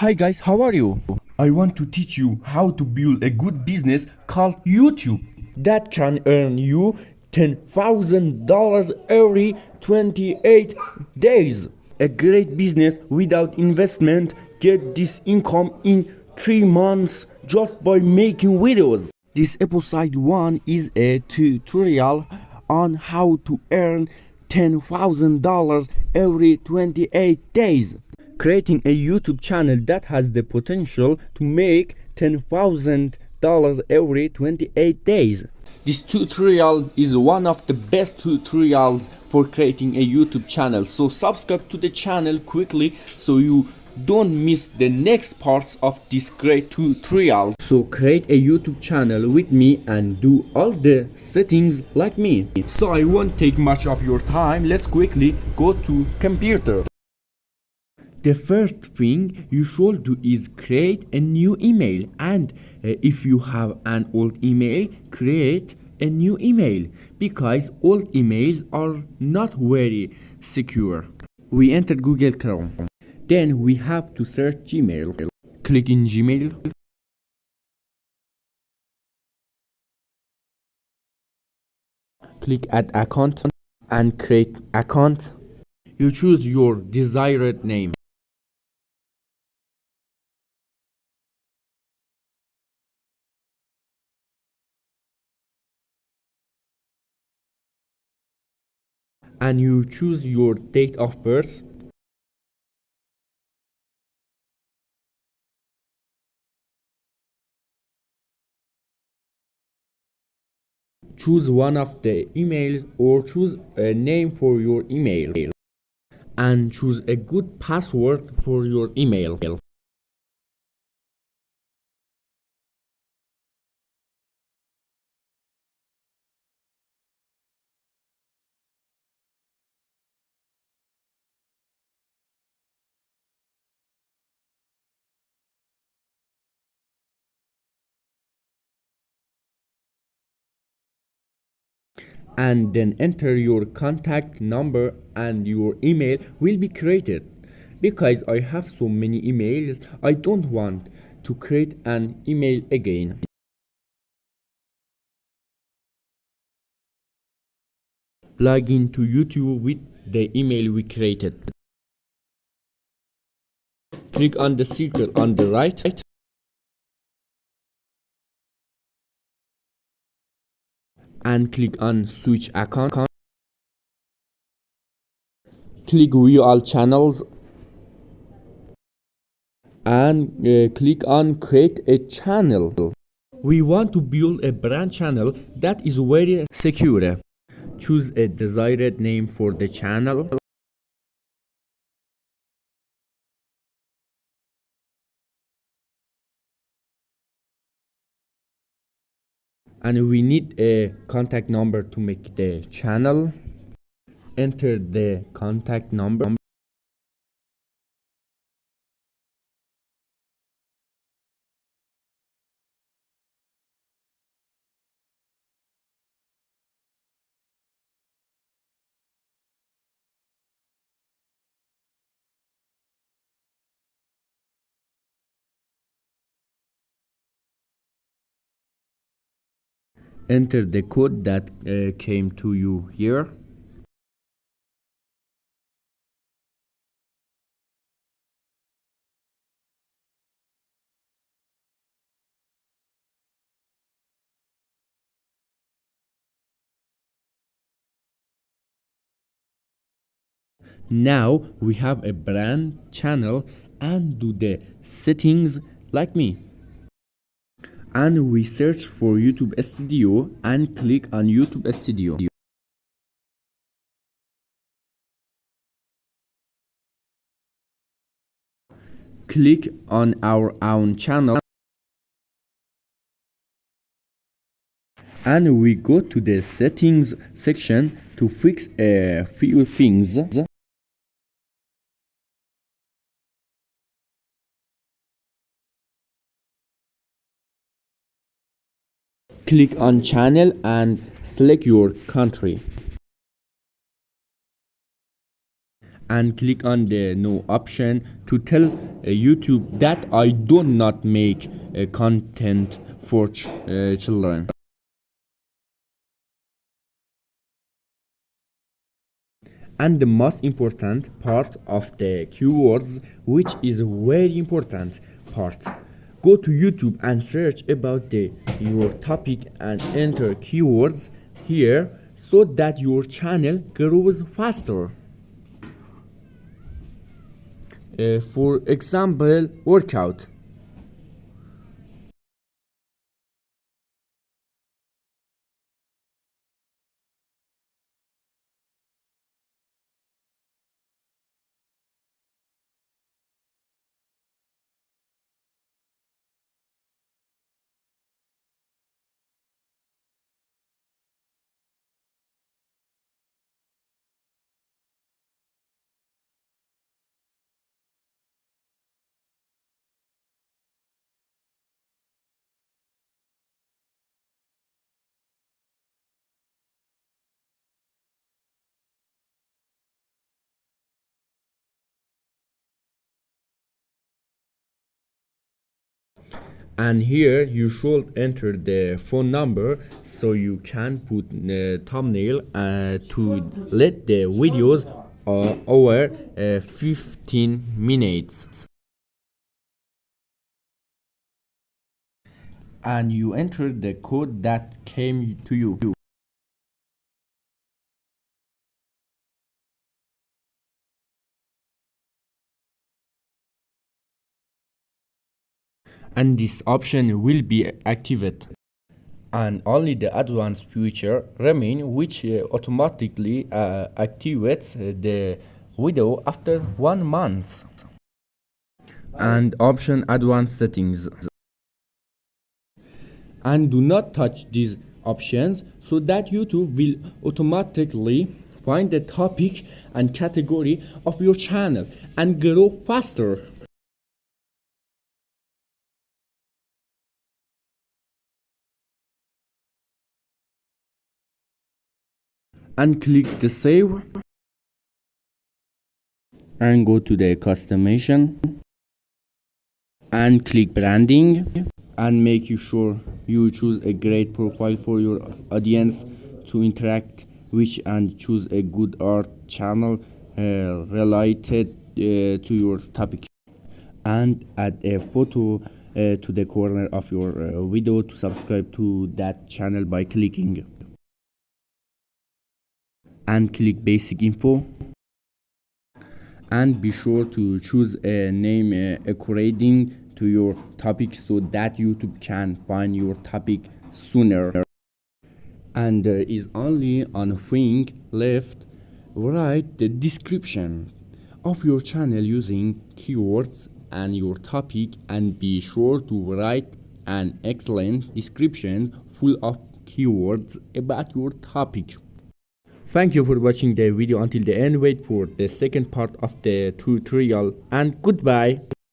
Hi guys, how are you? I want to teach you how to build a good business called YouTube that can earn you $10,000 every 28 days. A great business without investment get this income in 3 months just by making videos. This episode 1 is a tutorial on how to earn $10,000 every 28 days. Creating a YouTube channel that has the potential to make $10,000 every 28 days. This tutorial is one of the best tutorials for creating a YouTube channel. So subscribe to the channel quickly so you don't miss the next parts of this great tutorial. So create a YouTube channel with me and do all the settings like me. So I won't take much of your time. Let's quickly go to computer. The first thing you should do is create a new email, and if you have an old email, create a new email because old emails are not very secure. We enter Google Chrome. Then we have to search Gmail. Click in Gmail. Click add account and create account. You choose your desired name. And you choose your date of birth. Choose one of the emails or choose a name for your email and choose a good password for your email. And then enter your contact number and your email will be created. Because I have so many emails, I don't want to create an email again. Log into YouTube with the email we created. Click on the circle on the right and click on switch account. Click view all channels and click on create a channel. We want to build a brand channel that is very secure. Choose a desired name for the channel. And we need a contact number to make the channel. Enter the contact number. Enter the code that came to you here. Now we have a brand channel and do the settings like me. And we search for YouTube Studio and click on YouTube Studio. Click on our own channel and we go to the settings section to fix a few things. Click on channel and select your country. and click on the no option to tell YouTube that I do not make content for children. And the most important part of the keywords, which is a very important part, go to YouTube and search about your topic and enter keywords here so that your channel grows faster. For example, workout. And here you should enter the phone number so you can put the thumbnail to let the videos over 15 minutes. And you enter the code that came to you. And this option will be activated. And only the advanced feature remain, which automatically activates the video after 1 month. And option advanced settings. And do not touch these options so that YouTube will automatically find the topic and category of your channel and grow faster. And click the save and go to the customization and click branding and make sure you choose a great profile for your audience to interact with and choose a good art channel related to your topic and add a photo to the corner of your video to subscribe to that channel by clicking and click basic info and be sure to choose a name according to your topic so that YouTube can find your topic sooner. And there is only one thing left: write the description of your channel using keywords and your topic, and be sure to write an excellent description full of keywords about your topic. Thank you for watching the video until the end. Wait for the second part of the tutorial and goodbye.